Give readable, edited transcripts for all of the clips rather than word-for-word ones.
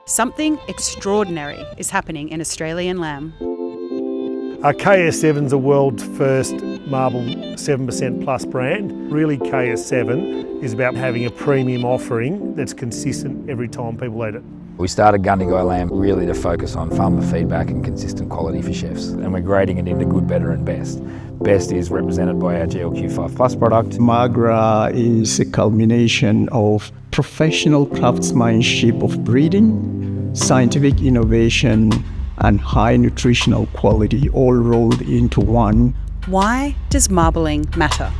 something extraordinary is happening in Australian lamb. KS7 is the world's first marble 7% plus brand. Really, KS7 is about having a premium offering that's consistent every time people eat it. We started Gundy Lamb really to focus on farmer feedback and consistent quality for chefs, and we're grading it into good, better and best. Best is represented by our GLQ5 Plus product. Magra is a culmination of professional craftsmanship of breeding, scientific innovation and high nutritional quality all rolled into one. Why does marbling matter?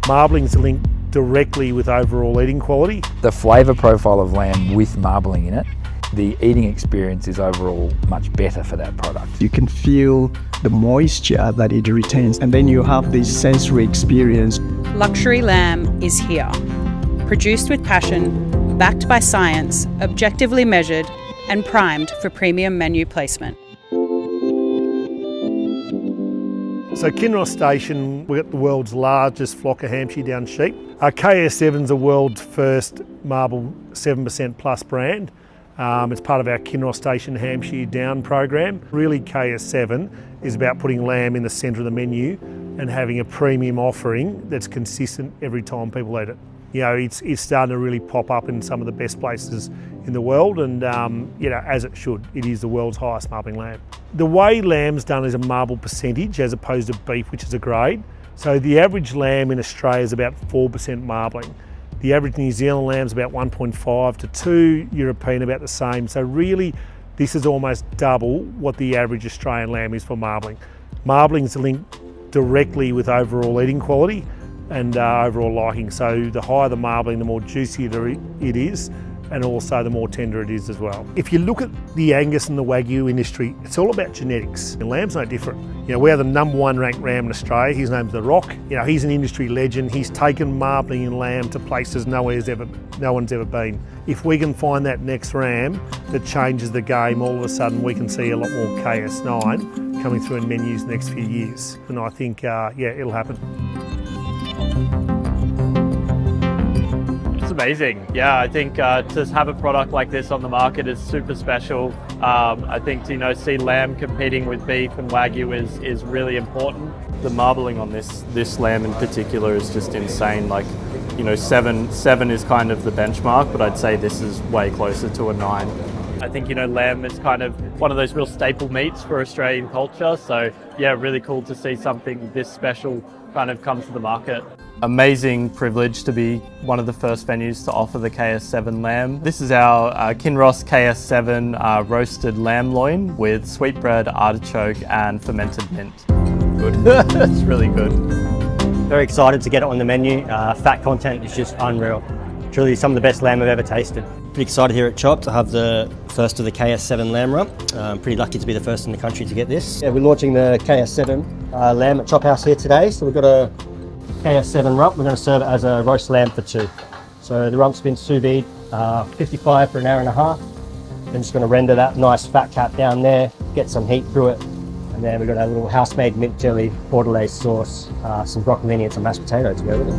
Marbling is linked directly with overall eating quality. The flavour profile of lamb with marbling in it, the eating experience is overall much better for that product. You can feel the moisture that it retains, and then you have this sensory experience. Luxury lamb is here. Produced with passion, backed by science, objectively measured and primed for premium menu placement. So Kinross Station, we've got the world's largest flock of Hampshire down sheep. KS7 is the world's first marble 7% plus brand. It's part of our Kinross Station Hampshire Down program. Really, KS7 is about putting lamb in the centre of the menu and having a premium offering that's consistent every time people eat it. You know, it's starting to really pop up in some of the best places in the world, and you know, as it should. It is the world's highest marbling lamb. The way lamb's done is a marble percentage as opposed to beef, which is a grade. So the average lamb in Australia is about 4% marbling. The average New Zealand lamb is about 1.5 to 2, European about the same. So really, this is almost double what the average Australian lamb is for marbling. Marbling is linked directly with overall eating quality and overall liking. So the higher the marbling, the more juicy it is, and also the more tender it is as well. If you look at the Angus and the Wagyu industry, it's all about genetics. And lamb's no different. You know, we are the #1 ranked ram in Australia. His name's The Rock. You know, he's an industry legend. He's taken marbling and lamb to places no one's ever been. If we can find that next ram that changes the game, all of a sudden we can see a lot more KS9 coming through in menus the next few years. And I think, yeah, it'll happen. It's amazing. Yeah, I think to have a product like this on the market is super special. I think to see lamb competing with beef and Wagyu is really important. The marbling on this lamb in particular is just insane. Like, 7 is kind of the benchmark, but I'd say this is way closer to a 9. I think lamb is kind of one of those real staple meats for Australian culture. So yeah, really cool to see something this special kind of come to the market. Amazing privilege to be one of the first venues to offer the KS7 lamb. This is our Kinross KS7 roasted lamb loin with sweetbread, artichoke and fermented mint. Good. It's really good. Very excited to get it on the menu. Fat content is just unreal. Truly some of the best lamb I've ever tasted. Pretty excited here at Chop to have the first of the KS7 lamb rump. Pretty lucky to be the first in the country to get this. Yeah, we're launching the KS7 lamb at Chop House here today. So we've got a KS7 rump. We're going to serve it as a roast lamb for 2. So the rump's been sous vide 55 for an hour and a half. Then just going to render that nice fat cap down there, get some heat through it. And then we've got a little house-made mint jelly, bordelaise sauce, some broccolini and some mashed potato to go with it.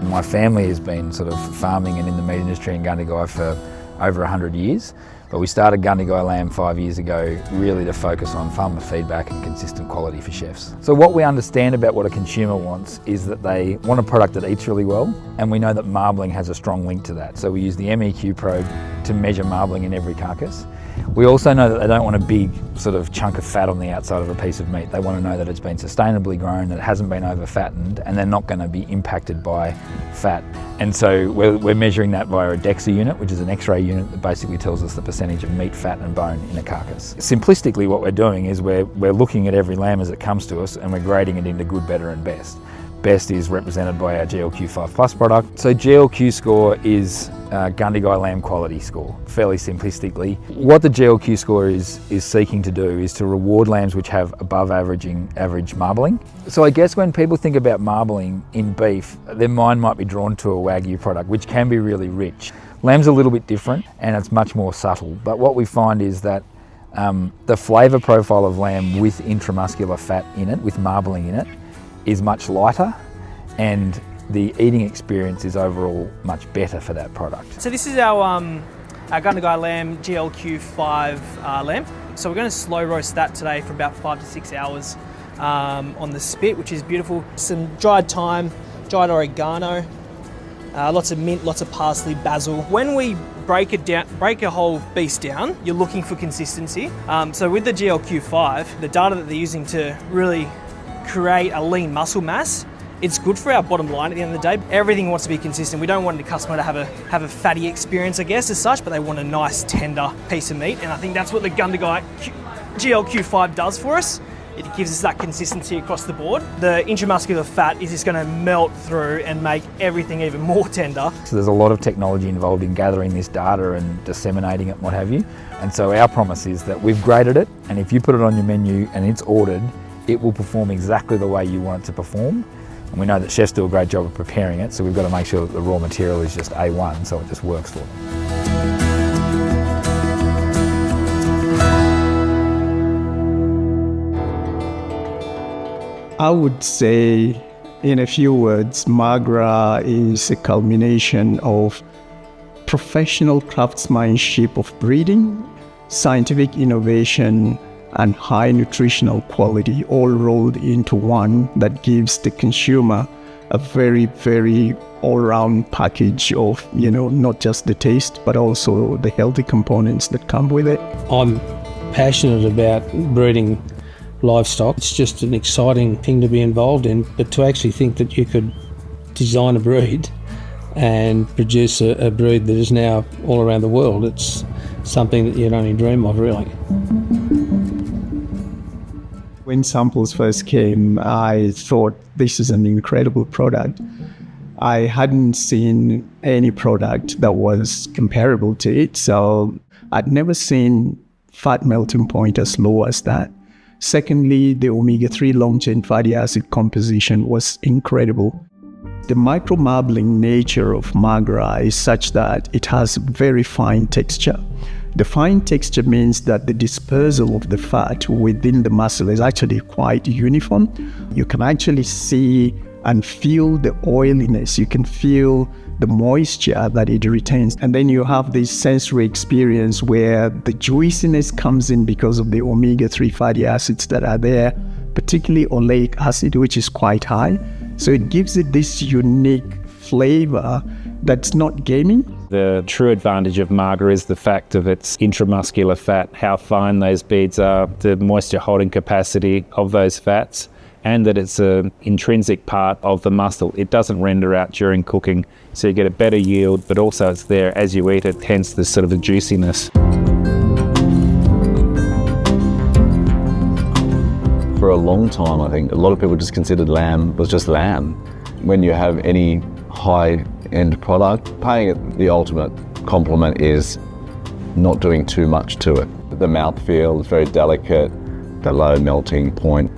My family has been sort of farming and in the meat industry in Gundy for over 100 years, but we started Gundy Lamb 5 years ago really to focus on farmer feedback and consistent quality for chefs. So what we understand about what a consumer wants is that they want a product that eats really well, and we know that marbling has a strong link to that. So we use the MEQ probe to measure marbling in every carcass. We also know that they don't want a big sort of chunk of fat on the outside of a piece of meat. They want to know that it's been sustainably grown, that it hasn't been over fattened, and they're not going to be impacted by fat. And so we're measuring that via a DEXA unit, which is an X-ray unit that basically tells us the percentage of meat, fat and bone in a carcass. Simplistically, what we're doing is we're looking at every lamb as it comes to us and we're grading it into good, better and best. Best is represented by our GLQ5 Plus product. So GLQ score is Gundy Lamb quality score, fairly simplistically. What the GLQ score is seeking to do is to reward lambs which have above average marbling. So I guess when people think about marbling in beef, their mind might be drawn to a Wagyu product, which can be really rich. Lamb's a little bit different and it's much more subtle, but what we find is that The flavour profile of lamb with intramuscular fat in it, with marbling in it, is much lighter, and the eating experience is overall much better for that product. So this is our Gundy Lamb GLQ5 lamb. So we're going to slow roast that today for about 5 to 6 hours on the spit, which is beautiful. Some dried thyme, dried oregano, lots of mint, lots of parsley, basil. When we break a whole beast down, you're looking for consistency. So with the GLQ5, the data that they're using to really create a lean muscle mass, it's good for our bottom line at the end of the day. Everything wants to be consistent. We don't want the customer to have a fatty experience, I guess, as such, but they want a nice, tender piece of meat. And I think that's what the Gundy GLQ5 does for us. It gives us that consistency across the board. The intramuscular fat is just going to melt through and make everything even more tender. So there's a lot of technology involved in gathering this data and disseminating it and what have you. And so our promise is that we've graded it, and if you put it on your menu and it's ordered, it will perform exactly the way you want it to perform. And we know that chefs do a great job of preparing it, so we've got to make sure that the raw material is just A1, so it just works for them. I would say, in a few words, Magra is a culmination of professional craftsmanship of breeding, scientific innovation, and high nutritional quality, all rolled into one that gives the consumer a very, very all-round package of, not just the taste, but also the healthy components that come with it. I'm passionate about breeding livestock. It's just an exciting thing to be involved in, but to actually think that you could design a breed and produce a breed that is now all around the world, it's something that you'd only dream of, really. When samples first came, I thought this is an incredible product. I hadn't seen any product that was comparable to it, so I'd never seen fat melting point as low as that. Secondly, the omega-3 long-chain fatty acid composition was incredible. The micro-marbling nature of Magra is such that it has very fine texture. The fine texture means that the dispersal of the fat within the muscle is actually quite uniform. You can actually see and feel the oiliness. You can feel the moisture that it retains. And then you have this sensory experience where the juiciness comes in because of the omega-3 fatty acids that are there, particularly oleic acid, which is quite high. So it gives it this unique flavor that's not gamey. The true advantage of Magra is the fact of its intramuscular fat, how fine those beads are, the moisture holding capacity of those fats, and that it's an intrinsic part of the muscle. It doesn't render out during cooking, so you get a better yield, but also it's there as you eat it, hence the sort of the juiciness. For a long time, I think a lot of people just considered lamb was just lamb. When you have any high-end product, paying it the ultimate compliment is not doing too much to it. The mouthfeel is very delicate, the low melting point.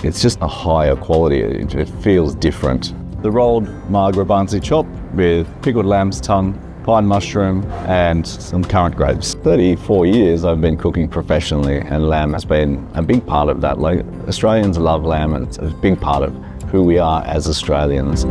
It's just a higher quality. It feels different. The rolled Magra Barnsley chop with pickled lamb's tongue, pine mushroom and some currant grapes. 34 years I've been cooking professionally, and lamb has been a big part of that. Like, Australians love lamb, and it's a big part of who we are as Australians.